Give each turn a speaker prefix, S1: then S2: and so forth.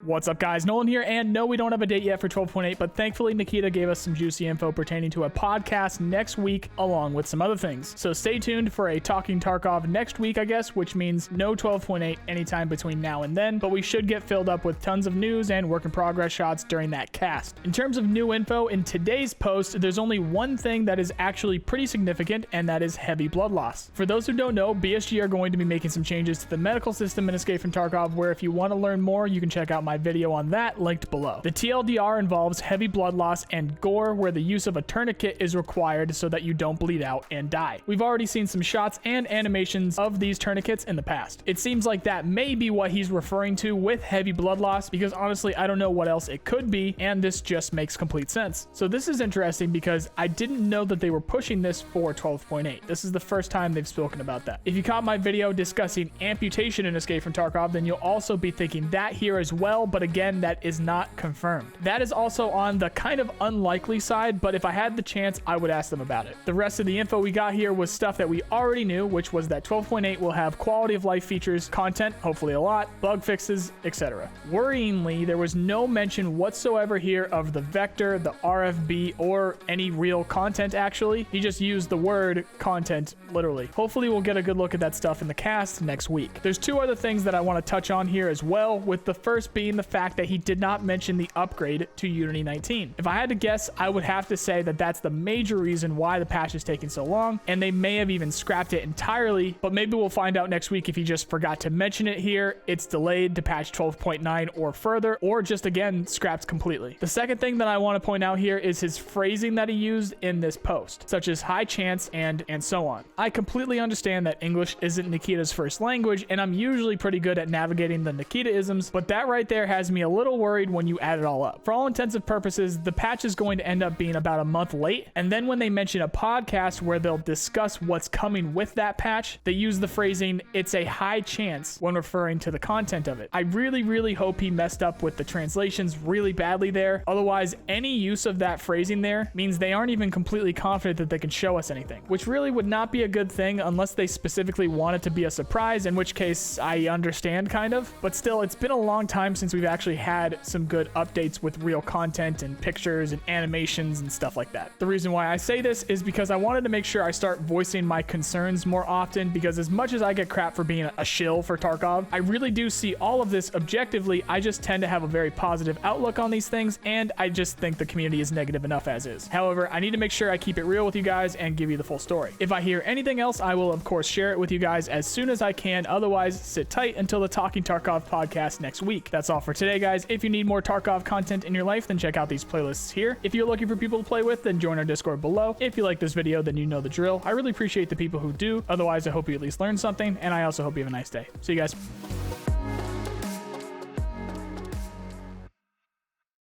S1: What's up, guys? Nolan here, and no, we don't have a date yet for 12.8, but thankfully Nikita gave us some juicy info pertaining to a podcast next week, along with some other things. So stay tuned for a Talking Tarkov next week, I guess, which means no 12.8 anytime between now and then, but we should get filled up with tons of news and work in progress shots during that cast. In terms of new info, in today's post, there's only one thing that is actually pretty significant, and that is heavy blood loss. For those who don't know, BSG are going to be making some changes to the medical system in Escape from Tarkov, where if you want to learn more, you can check out my video on that linked below. The TLDR involves heavy blood loss and gore, where the use of a tourniquet is required so that you don't bleed out and die. We've already seen some shots and animations of these tourniquets in the past. It seems like that may be what he's referring to with heavy blood loss, because honestly I don't know what else it could be, and this just makes complete sense. So this is interesting because I didn't know that they were pushing this for 12.8. This is the first time they've spoken about that. If you caught my video discussing amputation in Escape from Tarkov, then you'll also be thinking that here as well, but again, that is not confirmed. That is also on the kind of unlikely side, but if I had the chance, I would ask them about it. The rest of the info we got here was stuff that we already knew, which was that 12.8 will have quality of life features, content, hopefully a lot, bug fixes, etc. Worryingly, there was no mention whatsoever here of the vector, the RFB, or any real content actually. He just used the word content literally. Hopefully we'll get a good look at that stuff in the cast next week. There's two other things that I want to touch on here as well, with the first being the fact that he did not mention the upgrade to Unity 19. If I had to guess, I would have to say that that's the major reason why the patch is taking so long, and they may have even scrapped it entirely, but maybe we'll find out next week if he just forgot to mention it here, it's delayed to patch 12.9 or further, or just again scrapped completely. The second thing that I want to point out here is his phrasing that he used in this post, such as high chance and so on. I completely understand that English isn't Nikita's first language, and I'm usually pretty good at navigating the Nikita-isms, but that right there has me a little worried when you add it all up. For all intents and purposes, the patch is going to end up being about a month late, and then when they mention a podcast where they'll discuss what's coming with that patch, they use the phrasing, it's a high chance, when referring to the content of it. I really hope he messed up with the translations really badly there. Otherwise, any use of that phrasing there means they aren't even completely confident that they can show us anything, which really would not be a good thing unless they specifically want it to be a surprise, in which case I understand kind of, but still, it's been a long time since we've actually had some good updates with real content and pictures and animations and stuff like that. The reason why I say this is because I wanted to make sure I start voicing my concerns more often, because as much as I get crap for being a shill for Tarkov, I really do see all of this objectively. I just tend to have a very positive outlook on these things, and I just think the community is negative enough as is. However, I need to make sure I keep it real with you guys and give you the full story. If I hear anything else, I will of course share it with you guys as soon as I can. Otherwise, sit tight until the Talking Tarkov podcast next week. That's all for today, guys. If you need more Tarkov content in your life, then check out these playlists here. If you're looking for people to play with, then join our Discord below. If you like this video, then you know the drill. I really appreciate the people who do. Otherwise, I hope you at least learned something, and I also hope you have a nice day. See you guys.